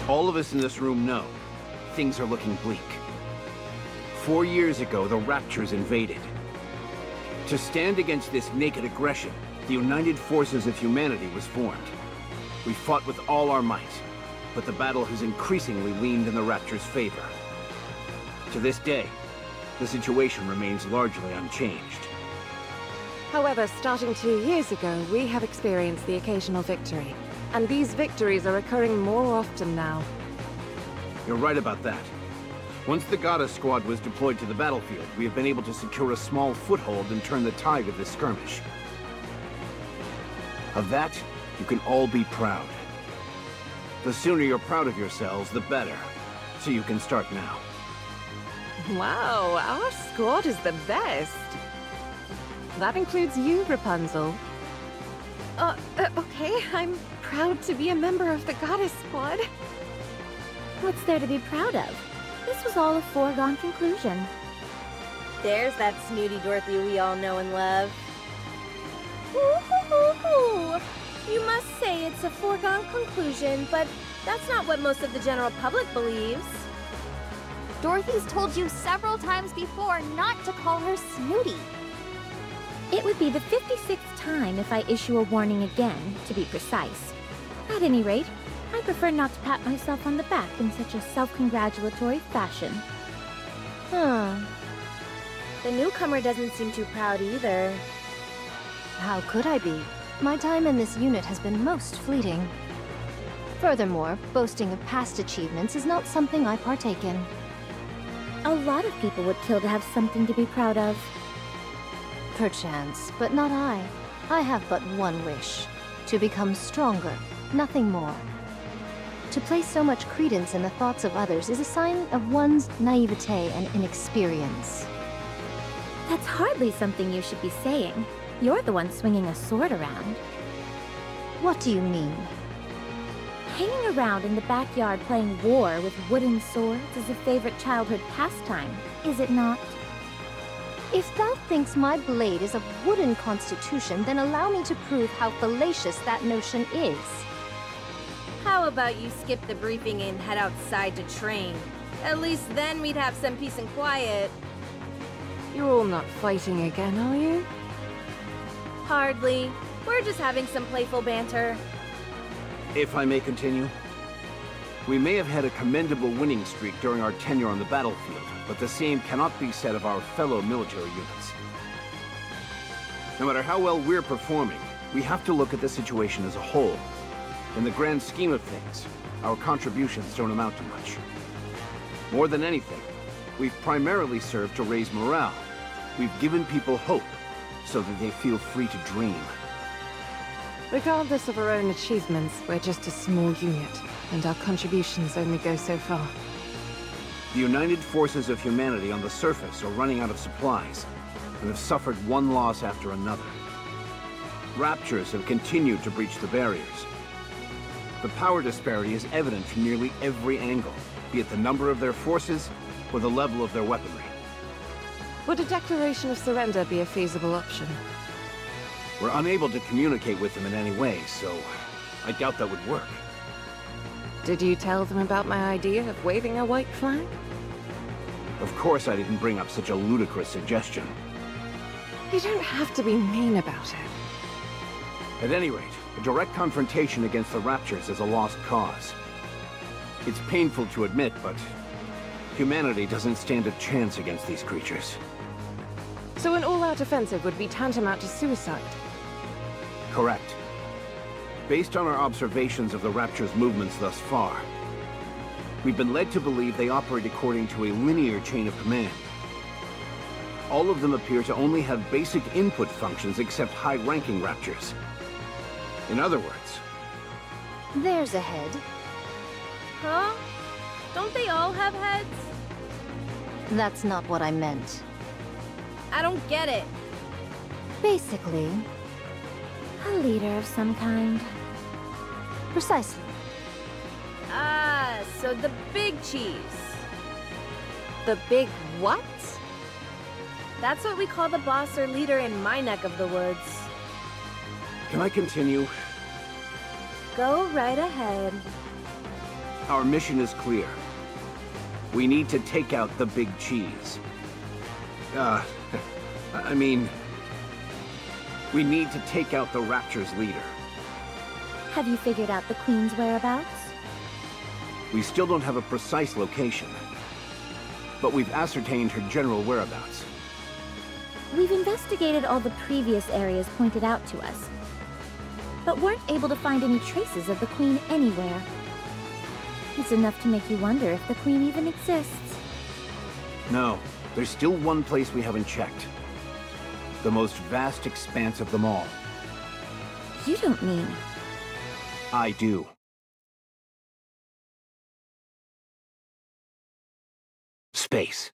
All of us in this room know things are looking bleak. 4 years ago, the Raptures invaded. To stand against this naked aggression, the United Forces of Humanity was formed. We fought with all our might, but the battle has increasingly leaned in the Raptures' favor. To this day, the situation remains largely unchanged. However, starting 2 years ago, we have experienced the occasional victory. And these victories are occurring more often now. You're right about that. Once the Goddesquad was deployed to the battlefield, we have been able to secure a small foothold and turn the tide of this skirmish. Of that, you can all be proud. The sooner you're proud of yourselves, the better. So you can start now. Wow, our squad is the best. That includes you, Rapunzel. Okay, I'm proud to be a member of the Goddesquad. What's there to be proud of? This was all a foregone conclusion. There's that snooty Dorothy we all know and love. Ooh. You must say it's a foregone conclusion, but that's not what most of the general public believes. Dorothy's told you several times before not to call her snooty. It would be the 56th time if I issue a warning again, to be precise. At any rate, I prefer not to pat myself on the back in such a self-congratulatory fashion. The newcomer doesn't seem too proud either. How could I be? My time in this unit has been most fleeting. Furthermore, boasting of past achievements is not something I partake in. A lot of people would kill to have something to be proud of. Perchance, but not I. I have but one wish. To become stronger, nothing more. To place so much credence in the thoughts of others is a sign of one's naivete and inexperience. That's hardly something you should be saying. You're the one swinging a sword around. What do you mean? Hanging around in the backyard playing war with wooden swords is a favorite childhood pastime, is it not? If thou thinks my blade is of wooden constitution, then allow me to prove how fallacious that notion is. How about you skip the briefing and head outside to train? At least then we'd have some peace and quiet. You're all not fighting again, are you? Hardly. We're just having some playful banter. If I may continue. We may have had a commendable winning streak during our tenure on the battlefield, but the same cannot be said of our fellow military units. No matter how well we're performing, we have to look at the situation as a whole. In the grand scheme of things, our contributions don't amount to much. More than anything, we've primarily served to raise morale. We've given people hope, so that they feel free to dream. Regardless of our own achievements, we're just a small unit, and our contributions only go so far. The United Forces of Humanity on the surface are running out of supplies, and have suffered one loss after another. Raptures have continued to breach the barriers. The power disparity is evident from nearly every angle, be it the number of their forces or the level of their weaponry. Would a declaration of surrender be a feasible option? We're unable to communicate with them in any way, so I doubt that would work. Did you tell them about my idea of waving a white flag? Of course I didn't bring up such a ludicrous suggestion. You don't have to be mean about it. At any rate, a direct confrontation against the Raptures is a lost cause. It's painful to admit, but humanity doesn't stand a chance against these creatures. So an all-out offensive would be tantamount to suicide? Correct. Based on our observations of the Rapture's movements thus far, we've been led to believe they operate according to a linear chain of command. All of them appear to only have basic input functions except high-ranking Raptures. In other words... There's a head. Huh? Don't they all have heads? That's not what I meant. I don't get it. Basically, A leader of some kind. precisely. Ah, so the big cheese. The big what? That's what we call the boss or leader in my neck of the woods. Can I continue? Go right ahead. Our mission is clear. We need to take out the big cheese. I mean, we need to take out the Rapture's leader. Have you figured out the Queen's whereabouts? We still don't have a precise location, but we've ascertained her general whereabouts. We've investigated all the previous areas pointed out to us, but weren't able to find any traces of the Queen anywhere. It's enough to make you wonder if the Queen even exists. No, there's still one place we haven't checked. The most vast expanse of them all. You don't mean... I do. Space.